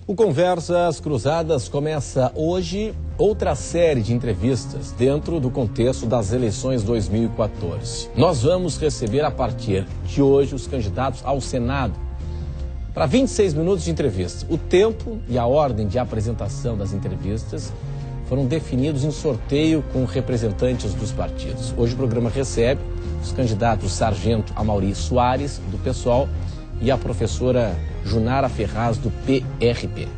O Conversas Cruzadas começa hoje outra série de entrevistas dentro do contexto das eleições 2014. Nós vamos receber a partir de hoje os candidatos ao Senado para 26 minutos de entrevista. O tempo e a ordem de apresentação das entrevistas foram definidos em sorteio com representantes dos partidos. Hoje o programa recebe os candidatos Sargento Amaury Soares, do PSOL, e a professora Junara Ferraz, do PRP.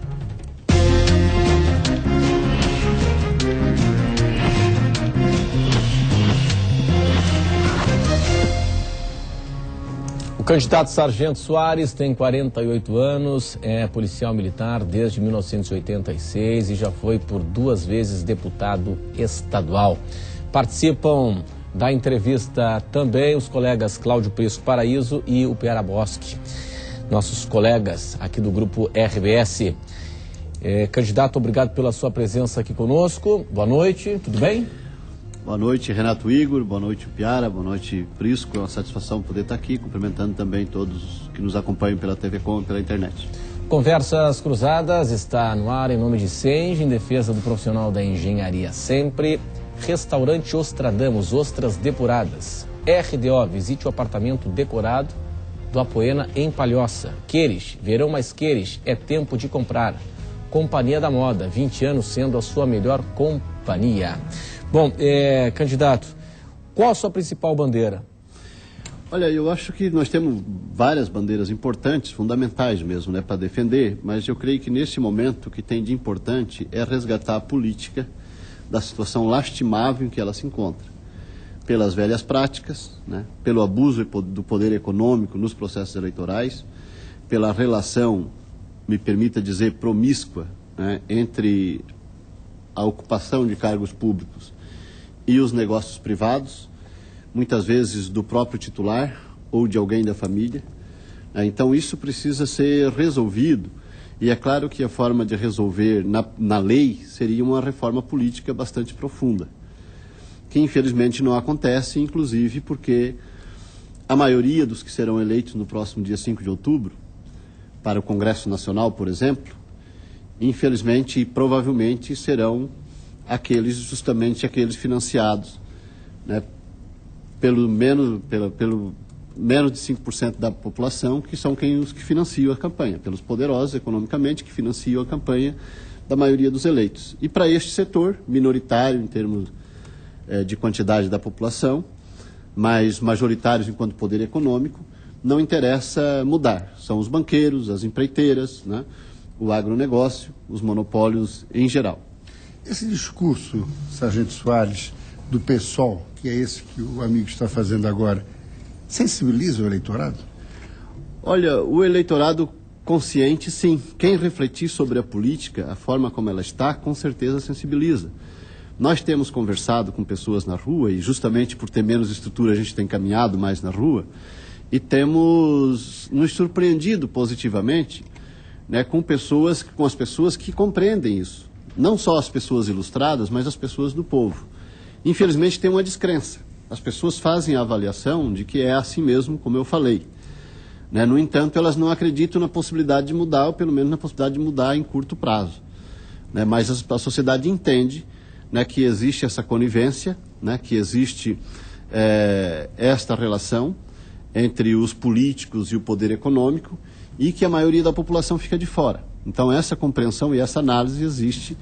O candidato Sargento Soares tem 48 anos, é policial militar desde 1986 e já foi por 2 vezes deputado estadual. Participam da entrevista também os colegas Cláudio Prisco Paraíso e o Piara Boschi, nossos colegas aqui do grupo RBS. Candidato, obrigado pela sua presença aqui conosco. Boa noite, tudo bem? Boa noite, Renato Igor, boa noite, Piara, boa noite, Prisco. É uma satisfação poder estar aqui, cumprimentando também todos que nos acompanham pela TV Com e pela internet. Conversas Cruzadas está no ar em nome de Senge, em defesa do profissional da engenharia sempre. Restaurante Ostradamus, ostras depuradas. RDO, visite o apartamento decorado do Apoena em Palhoça. Queires, verão mais Queires, é tempo de comprar. Companhia da Moda, 20 anos sendo a sua melhor companhia. Bom, candidato, qual a sua principal bandeira? Olha, eu acho que nós temos várias bandeiras importantes, fundamentais mesmo, né, para defender, mas eu creio que nesse momento o que tem de importante é resgatar a política da situação lastimável em que ela se encontra. Pelas velhas práticas, né, pelo abuso do poder econômico nos processos eleitorais, pela relação, me permita dizer, promíscua, né, entre a ocupação de cargos públicos e os negócios privados, muitas vezes do próprio titular ou de alguém da família. Então isso precisa ser resolvido. E é claro que a forma de resolver na lei seria uma reforma política bastante profunda, que infelizmente não acontece, inclusive porque a maioria dos que serão eleitos no próximo dia 5 de outubro, para o Congresso Nacional, por exemplo, infelizmente e provavelmente serão justamente aqueles financiados, né, pelo menos de 5% da população, que são os que financiam a campanha, pelos poderosos economicamente que financiam a campanha da maioria dos eleitos. E para este setor, minoritário em termos de quantidade da população, mas majoritários enquanto poder econômico, não interessa mudar. São os banqueiros, as empreiteiras, né, o agronegócio, os monopólios em geral. Esse discurso, Sargento Soares, do PSOL, que é esse que o amigo está fazendo agora, sensibiliza o eleitorado? Olha, o eleitorado consciente, sim. Quem refletir sobre a política, a forma como ela está, com certeza sensibiliza. Nós temos conversado com pessoas na rua, e justamente por ter menos estrutura a gente tem caminhado mais na rua, e temos nos surpreendido positivamente, né, com as pessoas que compreendem isso. Não só as pessoas ilustradas, mas as pessoas do povo. Infelizmente tem uma descrença. As pessoas fazem a avaliação de que é assim mesmo, como eu falei. Né? No entanto, elas não acreditam na possibilidade de mudar, ou pelo menos na possibilidade de mudar em curto prazo. Né? Mas a sociedade entende, né, que existe essa conivência, né, que existe esta relação entre os políticos e o poder econômico, e que a maioria da população fica de fora. Então essa compreensão e essa análise existe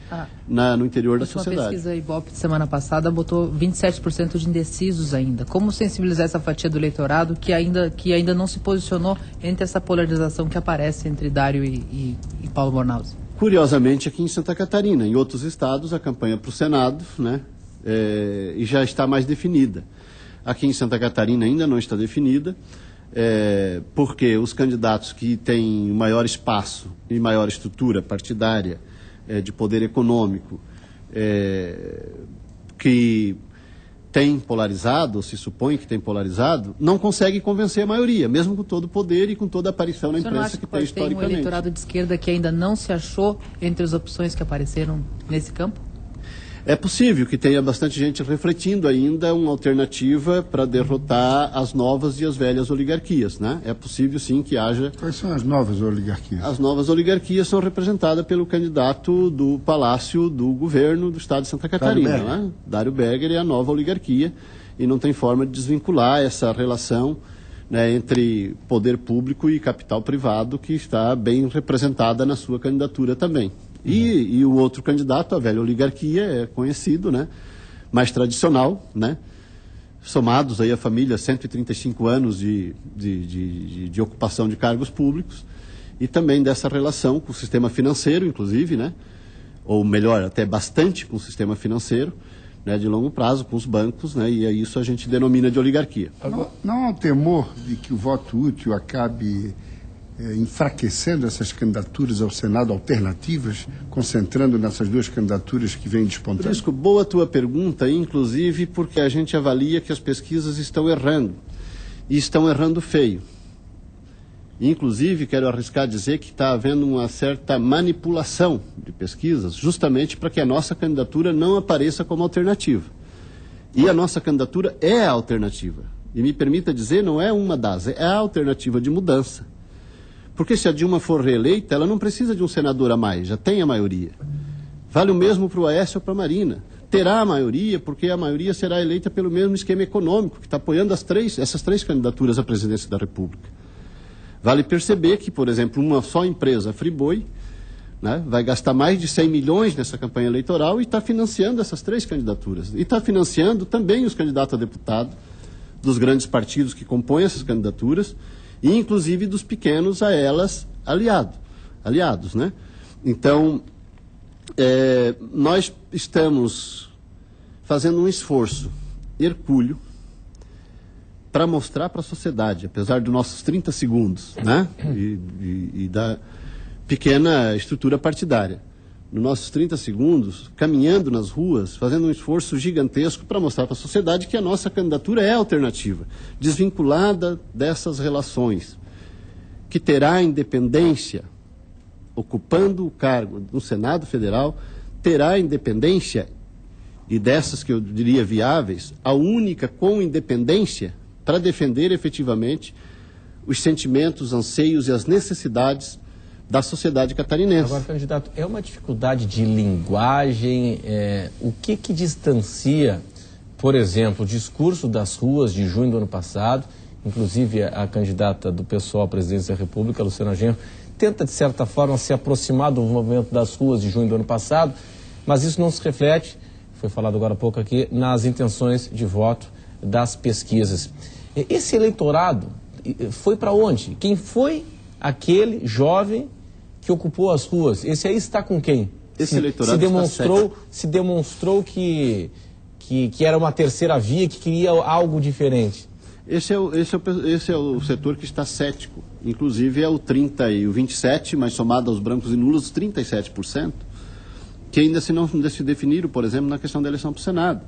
no interior da sociedade. Uma pesquisa Ibope de semana passada botou 27% de indecisos ainda. Como sensibilizar essa fatia do eleitorado que ainda não se posicionou entre essa polarização que aparece entre Dário e Paulo Bornhausen? Curiosamente, aqui em Santa Catarina, em outros estados, a campanha para o Senado, né, e já está mais definida. Aqui em Santa Catarina ainda não está definida, porque os candidatos que têm maior espaço e maior estrutura partidária, de poder econômico, que tem polarizado, ou se supõe que tem polarizado, não consegue convencer a maioria, mesmo com todo o poder e com toda a aparição na imprensa que tem historicamente. Tem um eleitorado de esquerda que ainda não se achou entre as opções que apareceram nesse campo? É possível que tenha bastante gente refletindo ainda uma alternativa para derrotar as novas e as velhas oligarquias, né? É possível, sim, que haja... Quais são as novas oligarquias? As novas oligarquias são representadas pelo candidato do Palácio do Governo do Estado de Santa Catarina, né? Dário Berger é a nova oligarquia e não tem forma de desvincular essa relação, né, entre poder público e capital privado, que está bem representada na sua candidatura também. E o outro candidato, a velha oligarquia, é conhecido, né? Mais tradicional, né? Somados aí a família, 135 anos de ocupação de cargos públicos, e também dessa relação com o sistema financeiro, inclusive, né? Ou melhor, até bastante com o sistema financeiro, né? De longo prazo, com os bancos, né? E é isso a gente denomina de oligarquia. Não há um temor de que o voto útil acabe enfraquecendo essas candidaturas ao Senado alternativas, concentrando nessas duas candidaturas que vêm despontando? Francisco, boa tua pergunta, inclusive porque a gente avalia que as pesquisas estão errando, e estão errando feio. Inclusive, quero arriscar dizer que está havendo uma certa manipulação de pesquisas, justamente para que a nossa candidatura não apareça como alternativa. E a nossa candidatura é a alternativa. E me permita dizer, não é uma das, é a alternativa de mudança. Porque se a Dilma for reeleita, ela não precisa de um senador a mais, já tem a maioria. Vale o mesmo para o Aécio ou para a Marina. Terá a maioria, porque a maioria será eleita pelo mesmo esquema econômico, que está apoiando essas três candidaturas à presidência da República. Vale perceber que, por exemplo, uma só empresa, a Friboi, né, vai gastar mais de 100 milhões nessa campanha eleitoral e está financiando essas três candidaturas. E está financiando também os candidatos a deputado dos grandes partidos que compõem essas candidaturas, e inclusive dos pequenos a elas aliados, né? Então, nós estamos fazendo um esforço hercúleo para mostrar para a sociedade, apesar dos nossos 30 segundos, né? E da pequena estrutura partidária, nos nossos 30 segundos, caminhando nas ruas, fazendo um esforço gigantesco para mostrar para a sociedade que a nossa candidatura é alternativa, desvinculada dessas relações, que terá independência, ocupando o cargo no Senado Federal, terá independência, e dessas que eu diria viáveis, a única com independência para defender efetivamente os sentimentos, anseios e as necessidades da sociedade catarinense. Agora, candidato, é uma dificuldade de linguagem? O que distancia, por exemplo, o discurso das ruas de junho do ano passado, inclusive a candidata do PSOL à presidência da República, Luciana Genro, tenta, de certa forma, se aproximar do movimento das ruas de junho do ano passado, mas isso não se reflete, foi falado agora há pouco aqui, nas intenções de voto das pesquisas. Esse eleitorado foi para onde? Quem foi aquele jovem que ocupou as ruas? Esse aí está com quem? Esse eleitorado se demonstrou que era uma terceira via, que queria algo diferente. Esse é o setor que está cético. Inclusive é o 30 e o 27, mas somado aos brancos e nulos, 37%, que ainda não se definiram, por exemplo, na questão da eleição para o Senado.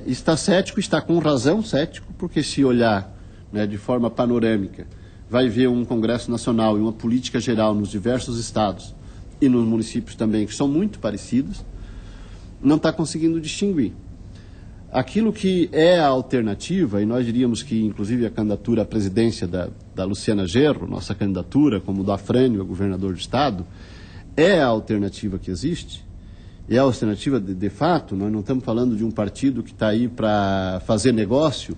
Está cético, está com razão cético, porque se olhar, né, de forma panorâmica, vai ver um Congresso Nacional e uma política geral nos diversos estados e nos municípios também, que são muito parecidos, não está conseguindo distinguir. Aquilo que é a alternativa, e nós diríamos que, inclusive, a candidatura à presidência da Luciana Genro, nossa candidatura, como do Afrânio a governador do estado, é a alternativa que existe, é a alternativa de fato. Nós não estamos falando de um partido que está aí para fazer negócio,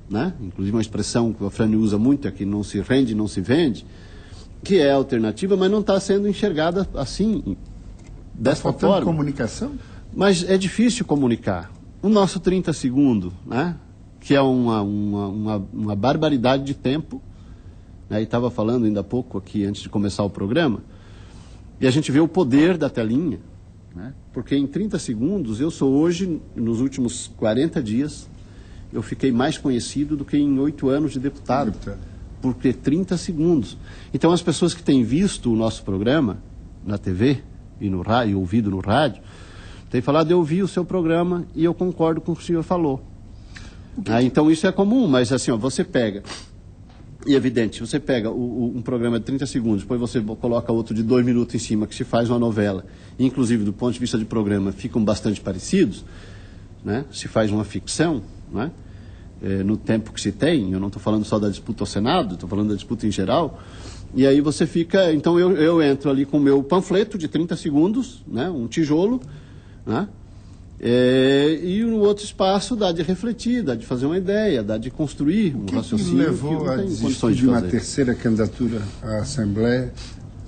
né? Inclusive uma expressão que o Afrânio usa muito é que não se rende, não se vende, que é a alternativa, mas não está sendo enxergada assim, dessa forma. Está faltando comunicação? Mas é difícil comunicar. O nosso 30 segundos, né, que é uma barbaridade de tempo, né, e estava falando ainda há pouco aqui, antes de começar o programa, e a gente vê o poder da telinha, né, porque em 30 segundos, eu sou hoje, nos últimos 40 dias, eu fiquei mais conhecido do que em 8 anos de deputado, porque 30 segundos. Então, as pessoas que têm visto o nosso programa na TV e no rádio, ouvido no rádio, tem falado, eu ouvi o seu programa e eu concordo com o que o senhor falou. Então isso é comum, mas assim, ó, você pega E evidente, você pega um programa de 30 segundos, depois você coloca outro de 2 minutos em cima, que se faz uma novela, inclusive do ponto de vista de programa, ficam bastante parecidos, né? Se faz uma ficção, né? No tempo que se tem, eu não estou falando só da disputa ao Senado, estou falando da disputa em geral, e aí você fica, então eu entro ali com o meu panfleto de 30 segundos, né? Um tijolo, né? E no outro espaço dá de refletir, dá de fazer uma ideia, dá de construir um raciocínio. O que levou a desistir de uma terceira candidatura à Assembleia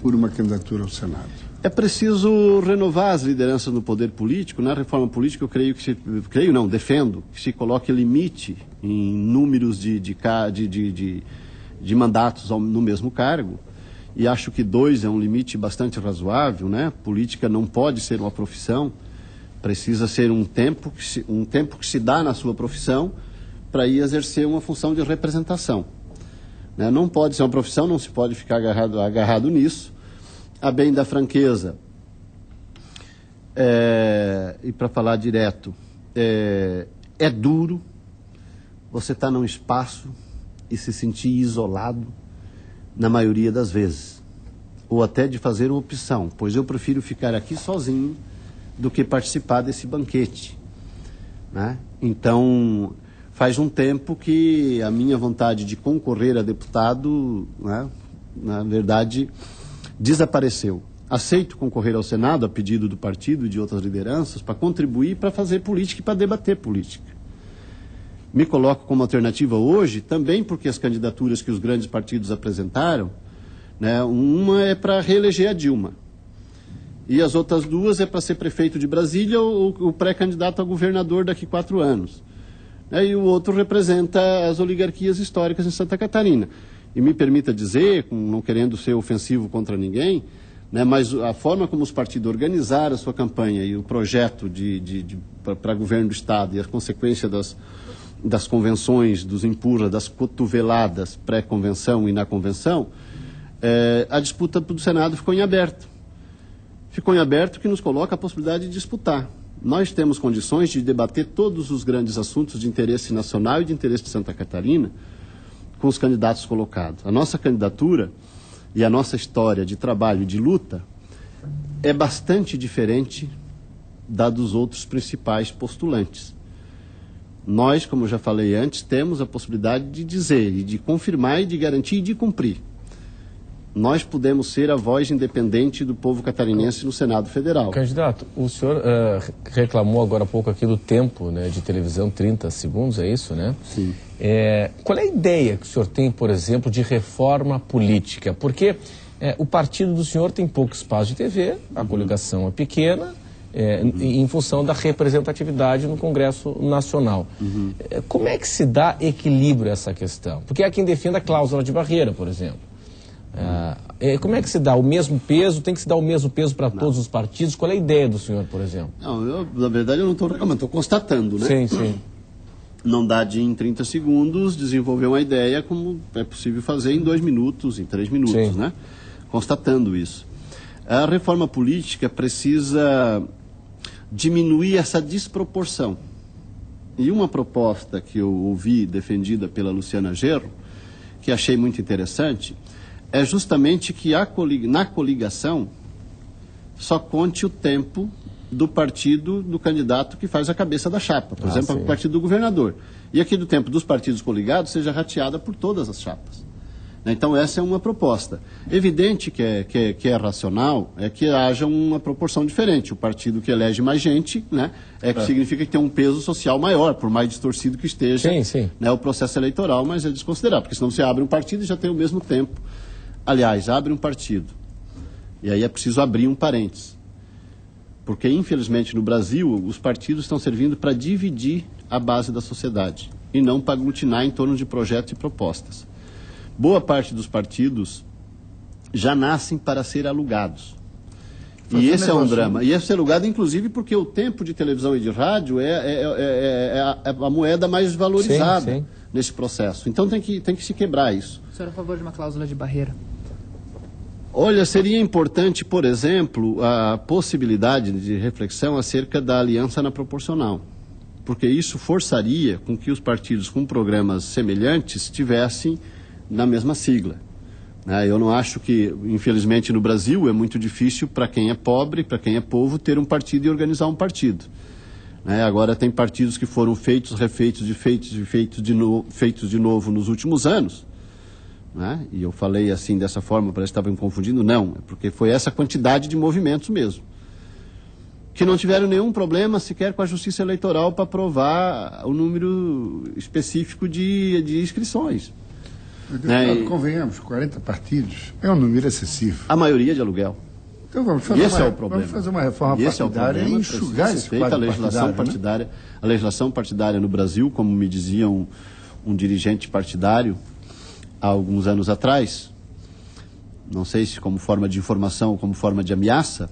por uma candidatura ao Senado? É preciso renovar as lideranças no poder político. Na reforma política, eu defendo que se coloque limite em números de mandatos no mesmo cargo. E acho que 2 é um limite bastante razoável, né? Política não pode ser uma profissão. Precisa ser um tempo que se dá na sua profissão para ir exercer uma função de representação. Né? Não pode ser uma profissão, não se pode ficar agarrado nisso. A bem da franqueza, e para falar direto, é duro você estar num espaço e se sentir isolado na maioria das vezes. Ou até de fazer uma opção, pois eu prefiro ficar aqui sozinho do que participar desse banquete, né? Então, faz um tempo que a minha vontade de concorrer a deputado, né, na verdade, desapareceu. Aceito concorrer ao Senado a pedido do partido e de outras lideranças para contribuir, para fazer política e para debater política. Me coloco como alternativa hoje também porque as candidaturas que os grandes partidos apresentaram, né, uma é para reeleger a Dilma. E as outras 2 é para ser prefeito de Brasília ou o pré-candidato a governador daqui 4 anos. E o outro representa as oligarquias históricas em Santa Catarina. E me permita dizer, não querendo ser ofensivo contra ninguém, né, mas a forma como os partidos organizaram a sua campanha e o projeto para governo do Estado e a consequência das convenções, dos empurra, das cotoveladas pré-convenção e na convenção, a disputa do Senado ficou em aberto. Ficou em aberto, que nos coloca a possibilidade de disputar. Nós temos condições de debater todos os grandes assuntos de interesse nacional e de interesse de Santa Catarina com os candidatos colocados. A nossa candidatura e a nossa história de trabalho e de luta é bastante diferente da dos outros principais postulantes. Nós, como eu já falei antes, temos a possibilidade de dizer e de confirmar e de garantir e de cumprir. Nós podemos ser a voz independente do povo catarinense no Senado Federal. Candidato, o senhor reclamou agora há pouco aqui do tempo, né, de televisão, 30 segundos, é isso, né? Sim. Qual é a ideia que o senhor tem, por exemplo, de reforma política? Porque o partido do senhor tem pouco espaço de TV, a coligação é pequena, em função da representatividade no Congresso Nacional. Como é que se dá equilíbrio a essa questão? Porque há quem defenda a cláusula de barreira, por exemplo. Como é que se dá o mesmo peso? Tem que se dar o mesmo peso para todos os partidos? Qual é a ideia do senhor, por exemplo? Não, na verdade eu não estou reclamando, estou constatando, né? Sim, sim. Não dá de em 30 segundos desenvolver uma ideia como é possível fazer em 2 minutos, em 3 minutos, sim, né? Constatando isso. A reforma política precisa diminuir essa desproporção. E uma proposta que eu ouvi defendida pela Luciana Genro, que achei muito interessante, é justamente que na coligação só conte o tempo do partido do candidato que faz a cabeça da chapa, por exemplo, o partido do governador. E aqui do tempo dos partidos coligados seja rateada por todas as chapas. Então essa é uma proposta. Evidente que é racional, é que haja uma proporção diferente. O partido que elege mais gente, né, que significa que tem um peso social maior, por mais distorcido que esteja, né, o processo eleitoral, mas é desconsiderável, porque senão você abre um partido e já tem o mesmo tempo. Aliás, abre um partido, e aí é preciso abrir um parênteses, porque infelizmente no Brasil os partidos estão servindo para dividir a base da sociedade e não para aglutinar em torno de projetos e propostas. Boa parte dos partidos já nascem para ser alugados. E esse é um drama. E esse é alugado, inclusive, porque o tempo de televisão e de rádio é a moeda mais valorizada nesse processo. Então tem que se quebrar isso. O senhor é a favor de uma cláusula de barreira? Olha, seria importante, por exemplo, a possibilidade de reflexão acerca da aliança na proporcional. Porque isso forçaria com que os partidos com programas semelhantes tivessem na mesma sigla. Eu não acho que, infelizmente, no Brasil é muito difícil para quem é pobre, para quem é povo, ter um partido e organizar um partido. Agora tem partidos que foram feitos, refeitos, feitos de novo nos últimos anos. E eu falei assim dessa forma, parece que estava me confundindo. Não, é porque foi essa quantidade de movimentos mesmo. Que não tiveram nenhum problema sequer com a Justiça Eleitoral para aprovar o número específico de inscrições. Convenhamos, 40 partidos é um número excessivo. A maioria de aluguel. Então vamos fazer, vamos fazer uma reforma partidária e enxugar esse quadro partidário. A legislação partidária no Brasil, como me dizia um dirigente partidário há alguns anos atrás, não sei se como forma de informação ou como forma de ameaça,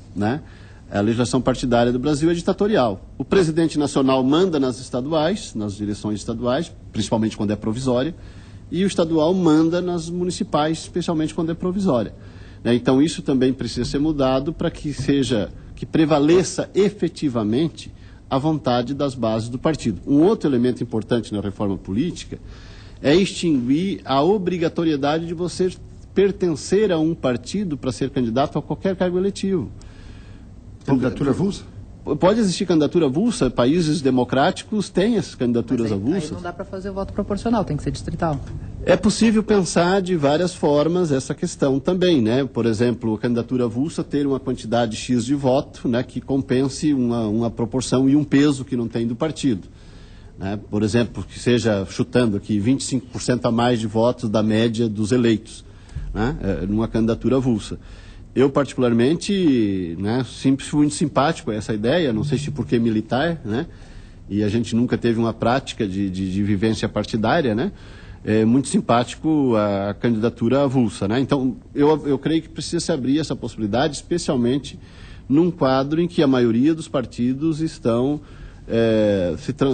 a legislação partidária do Brasil é ditatorial. O presidente nacional manda nas estaduais, nas direções estaduais, principalmente quando é provisória, e o estadual manda nas municipais, especialmente quando é provisória. Então isso também precisa ser mudado para que prevaleça efetivamente a vontade das bases do partido. Um outro elemento importante na reforma política é extinguir a obrigatoriedade de você pertencer a um partido para ser candidato a qualquer cargo eletivo. Candidatura avulsa? Pode existir candidatura avulsa, países democráticos têm essas candidaturas avulsas. Aí não dá para fazer voto proporcional, tem que ser distrital. É possível pensar de várias formas essa questão também, Por exemplo, a candidatura avulsa ter uma quantidade X de voto, que compense uma proporção e um peso que não tem do partido. Por exemplo, que seja, chutando aqui, 25% a mais de votos da média dos eleitos, numa candidatura avulsa. Eu, particularmente, sempre fui muito simpático a essa ideia, não sei se porque militar, e a gente nunca teve uma prática de vivência partidária, é muito simpático a candidatura avulsa. Então, eu creio que precisa se abrir essa possibilidade, especialmente num quadro em que a maioria dos partidos estão,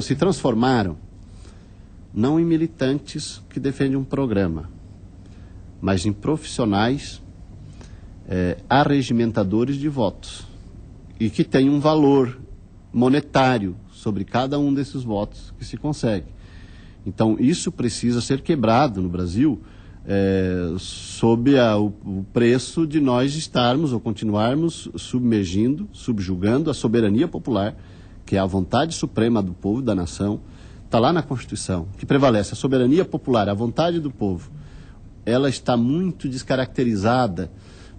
se transformaram, não em militantes que defendem um programa, mas em profissionais arregimentadores de votos e que tem um valor monetário sobre cada um desses votos que se consegue. Então, isso precisa ser quebrado no Brasil sob o preço de nós estarmos ou continuarmos subjugando a soberania popular, que é a vontade suprema do povo e da nação. Está lá na Constituição, que prevalece a soberania popular, a vontade do povo. Ela está muito descaracterizada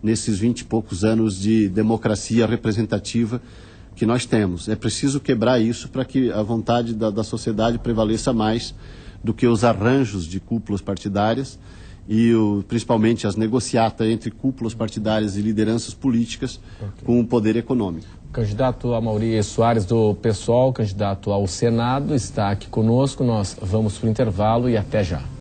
nesses 20 e poucos anos de democracia representativa que nós temos. É preciso quebrar isso para que a vontade da sociedade prevaleça mais do que os arranjos de cúpulas partidárias e principalmente as negociatas entre cúpulas partidárias e lideranças políticas com o poder econômico. O candidato Amaury Soares do PSOL, candidato ao Senado, está aqui conosco. Nós vamos para o intervalo e até já.